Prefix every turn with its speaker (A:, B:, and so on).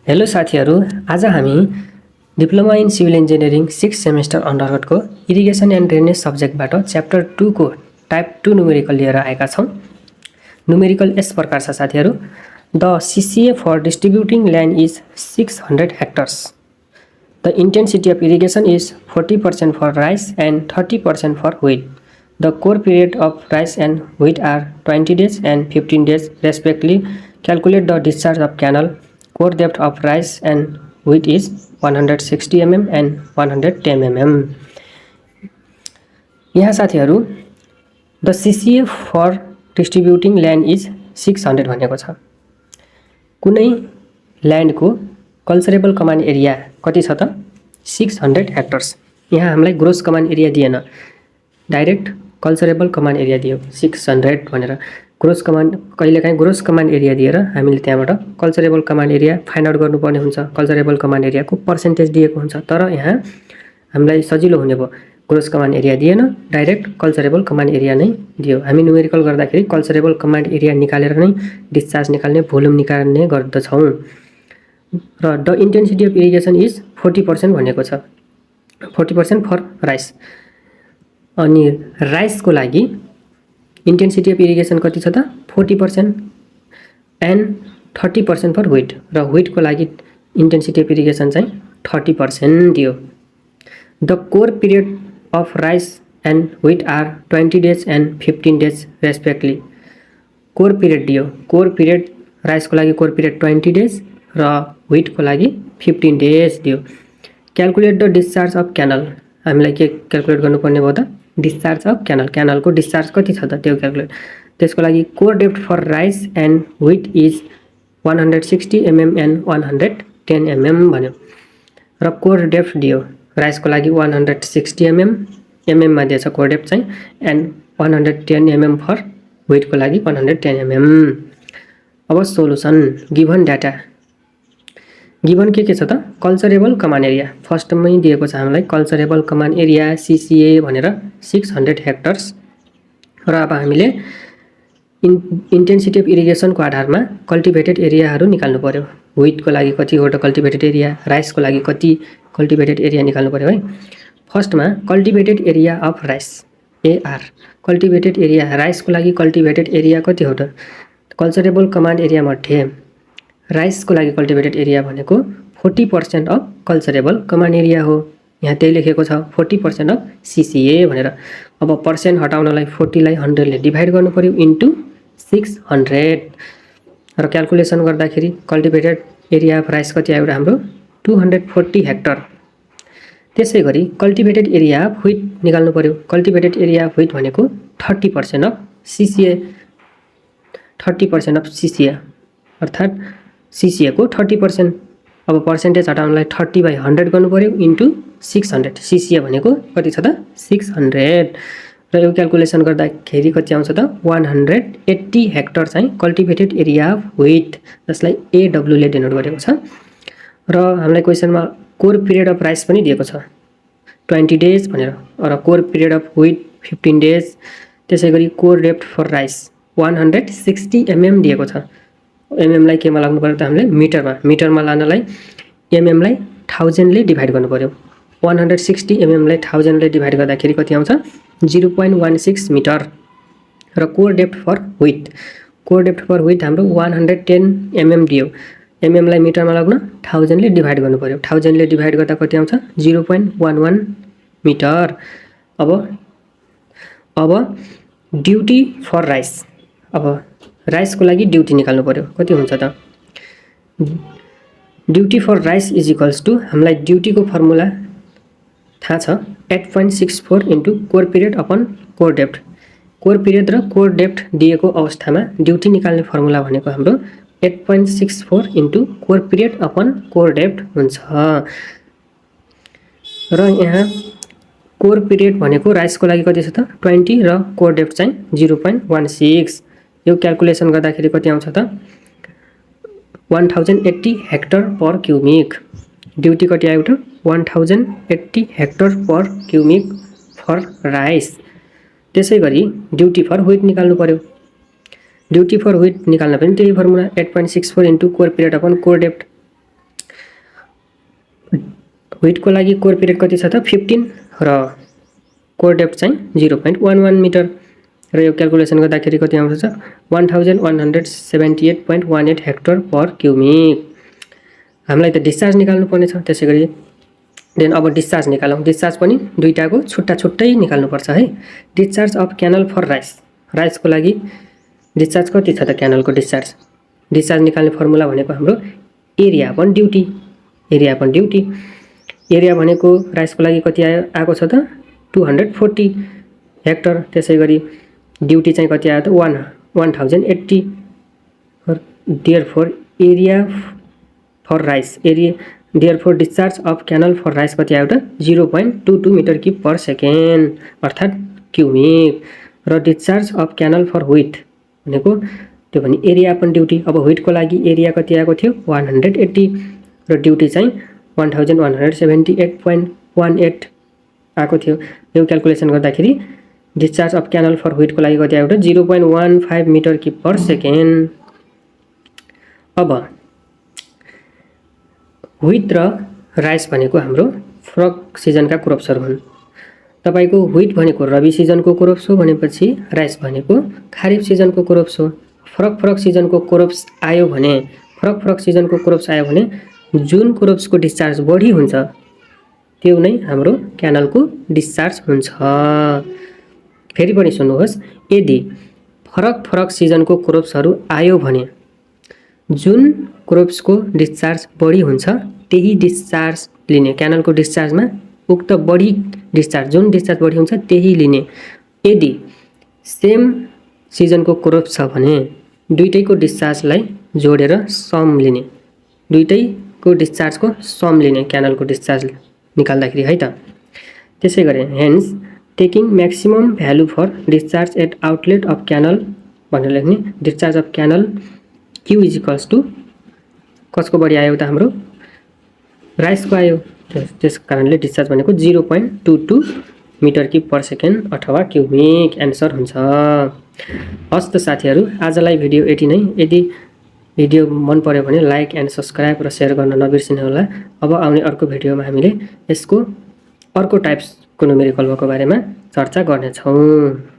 A: Hello साथीहरु, आज हामी diploma in civil engineering 6 semester अन्तर्गतको इरिगेसन एन्ड ड्रेनेज सब्जेक्टबाट च्याप्टर 2 को टाइप 2 न्युमेरिकल लिएर आएका छौं। न्युमेरिकल यस प्रकार छ साथीहरु, the CCA for distributing land is 600 hectares. The intensity of irrigation is 40% for rice and 30% for wheat. The core period of rice and wheat are 20 days and 15 days respectively. Calculate the discharge of canal. Core depth of rice and wheat is 160 mm and 110 mm. यहाँ साथीहरु, the CCA for distributing land is 600 भनेको छ। कुनै ल्यान्डको culturable कमान area कति छ त? 600 hectares. यहाँ हामीलाई ग्रोस कमान एरिया दिएन, डाइरेक्ट कल्चरेबल कमान एरिया दियो 600 भनेर। ग्रोस कमान कहिलेकाहीँ ग्रोस कमान एरिया दिएर हामीले त्यहाँबाट कल्चरेबल कमान एरिया फाइन्ड आउट गर्नुपर्ने हुन्छ। कल्चरेबल कमान एरियाको पर्सेन्टेज दिएको हुन्छ, तर यहाँ हामीलाई सजिलो हुने भयो, ग्रोस कमान एरिया दिएन, डाइरेक्ट कल्चरेबल कमान एरिया नै दियो। हामी न्युमेरिकल गर्दाखेरि कल्चरेबल कमान एरिया निकालेर नै डिस्चार्ज निकाल्ने, भोल्युम निकाल्ने गर्दछौँ। र the intensity of irrigation is 40% भनेको छ, 40% फर राइस। अनि राइसको लागि इन्टेन्सिटी अफ इरिगेसन कति छ त? 40% एन्ड 30% फर व्हीट। र व्हीटको लागि इन्टेन्सिटी अफ इरिगेसन चाहिँ 30% दियो। The core period of rice and wheat are 20 days and 15 days respectively. Core period दियो। कोर पिरियड राइसको लागि कोर पिरियड 20 days र व्हीटको लागि 15 days दियो। Calculate the discharge of canal. हामीलाई के क्याल्कुलेट गर्नुपर्ने भयो त? Discharge of canal. क्यानलको डिस्चार्ज कति छ त त्यो क्याल्कुलेट। त्यसको लागि core depth for rice and wheat is 160 mm and 110 mm भन्यो। र कोर डेप्थ दियो। राइसको लागि 160 mm मा दिएछ कोर डेप्थ चाहिँ, एन्ड 110 mm फर व्हीटको लागि 110 mm। अब सोलुसन। गिभन डाटा गिभन के छ त? कल्चरेबल कमान एरिया फर्स्टमै दिएको छ हामीलाई। कल्चरेबल कमान एरिया CCA भनेर 600 हेक्टर्स। र अब हामीले इन्टेन्सिटी अफ इरिगेसनको आधारमा कल्टिभेटेड एरियाहरू निकाल्नु पर्यो। व्हीटको लागि कति हो त कल्टिभेटेड एरिया, राइसको लागि कति कल्टिभेटेड एरिया निकाल्नु पर्यो है। फर्स्टमा cultivated area of rice AR। Cultivated area राइसको लागि कल्टिभेटेड एरिया कति हो त? कल्चरेबल कमान एरिया मध्ये राइसको लागि कल्टिभेटेड एरिया भनेको 40% अफ कल्चरेबल कमान एरिया हो। यहाँ त्यही लेखेको छ 40% अफ CCA भनेर। अब पर्सेन्ट हटाउनलाई 40 लाई 100 ले डिभाइड गर्नु पर्यो इन्टु 600। र क्याल्कुलेसन गर्दाखेरि कल्टिभेटेड एरिया अफ राइस कति आयो हाम्रो? 240 हेक्टर। त्यसै गरी कल्टिभेटेड एरिया अफ व्हीट निकाल्नु पर्यो। कल्टिभेटेड एरिया अफ व्हीट भनेको 30% अफ CCA। 30% अफ CCA अर्थात् CCA को 30%। अब पर्सेन्टेज हटाउनलाई 30/100 गर्नु पर्यो इन्टु 600। CCA भनेको कति छ त? 600। र यो क्याल्कुलेसन गर्दाखेरि कति आउँछ त? 180 हेक्टर चाहिँ कल्टिभेटेड एरिया अफ व्हीट, जसलाई AW ले डिनोट गरेको छ। र हामीलाई क्वेसनमा कोर पिरियड अफ राइस पनि दिएको छ 20 days भनेर, र core period of wheat 15 days। त्यसै गरी core depth for rice 160 mm दिएको छ। MM लाई केमा लाग्नु पर्यो त? हामीले मिटरमा। मिटरमा लानलाई MM लाई 1000 ले डिभाइड गर्नु पर्यो। 160 mm लाई 1000 ले डिभाइड गर्दाखेरि कति आउँछ? 0.16 मिटर। र core depth for wheat, core depth for wheat हाम्रो 110 mm दियो। MM लाई मिटरमा लाग्न 1000 ले डिभाइड गर्नु पर्यो। 1000 ले डिभाइड गर्दा कति आउँछ? 0.11 मिटर। अब ड्युटी फर राइस। अब राइसको लागि ड्युटी निकाल्नु पर्यो। कति हुन्छ त? Duty for rice is equals to, हामीलाई ड्युटीको फर्मुला थाहा छ, 8.64 into core period upon core depth. Core period र कोर डेप्थ दिएको अवस्थामा ड्युटी निकाल्ने फर्मुला भनेको हाम्रो 8.64 into core period upon core depth हुन्छ। र यहाँ कोर पिरियड भनेको राइसको लागि कति छ त? 20 र कोर डेप्थ चाहिँ 0.16। यो क्याल्कुलेसन गर्दाखेरि कति आउँछ त? 1080 हेक्टर पर क्युबिक। ड्युटी कति आयो त? 1080 hectare per cubic for rice. त्यसै गरी ड्युटी फर व्हीट निकाल्नु पर्यो। ड्युटी फर व्हीट निकाल्न पनि त्यही formula 8.64 into core period upon core depth. व्हिटको लागि कोर पिरियड कति छ त 15 र कोर डेप्थ चाहिँ 0.11 मिटर र यो क्याल्कुलेसन गर्दाखेरि कति आउँछ 1178.18 हेक्टर पर क्युबिक। हामीलाई त डिस्चार्ज निकाल्नु पर्ने छ, त्यसैगरी देन अब डिस्चार्ज निकालौं। डिस्चार्ज पनि दुईटाको छुट्टा छुट्टै निकाल्नु पर्छ है। Discharge of canal for rice, राइसको लागि डिस्चार्ज कति छ त क्यानलको डिस्चार्ज। डिस्चार्ज निकाल्ने फर्मुला भनेको हाम्रो area upon duty, area upon duty. Area भनेको राइसको लागि कति आएको छ त 240 हेक्टर, त्यसैगरी ड्युटी चाहिँ कति आयो त 1080। Therefore area for rice, area therefore discharge of canal for rice कति आयो त 0.22 मिटर क्युब पर सेकेन्ड अर्थात् क्युबिक। र discharge of canal for wheat भनेको त्यो भने एरिया अपन ड्युटी। अब व्हिटको लागि एरिया कति आएको थियो 180 र ड्युटी चाहिँ 1178.18 आएको थियो। यो क्याल्कुलेसन गर्दाखेरि डिस्चार्ज अफ क्यानल फर व्हिटको लागि कति आयो त 0.15 मिटर क्युब पर सेकेन्ड। अब व्हिट र राइस भनेको हाम्रो फरक सिजनका क्रप्सहरू हुन्। तपाईको व्हिट भनेको रबी सिजनको क्रप्स हो भनेपछि राइस भनेको खारिफ सिजनको क्रप्स हो। फरक फरक सिजनको क्रप्स आयो भने जुन क्रप्सको डिस्चार्ज बढी हुन्छ त्यो नै हाम्रो क्यानलको डिस्चार्ज हुन्छ। फेरि पनि सुन्नुहोस्, यदि फरक फरक सिजनको क्रप्सहरू आयो भने जुन क्रप्सको डिस्चार्ज बढी हुन्छ त्यही डिस्चार्ज लिने, क्यानलको डिस्चार्जमा उक्त बढी डिस्चार्ज जुन डिस्चार्ज बढी हुन्छ त्यही लिने। यदि सेम सिजनको क्रप छ भने दुईटैको डिस्चार्जलाई जोडेर सम लिने, दुईटैको डिस्चार्जको सम लिने क्यानलको डिस्चार्ज निकाल्दाखेरि है त। त्यसै गरी hence taking maximum value for discharge at outlet of canal भनेर लेख्ने। Discharge of canal Q is equals to कसको बढी आयो त हाम्रो राइसको आयो, त्यस कारणले डिस्चार्ज भनेको 0.22 मिटर क्युब पर सेकेन्ड अथवा क्युबिक एन्सर हुन्छ। हस् त साथीहरू, आजलाई भिडियो यति नै। यदि भिडियो मन पर्यो भने लाइक एन्ड सब्सक्राइब र सेयर गर्न नबिर्सिनु होला। अब आउने अर्को भिडियोमा हामीले यसको अर्को टाइप्सको न्युमेरिकलको बारेमा चर्चा गर्नेछौँ।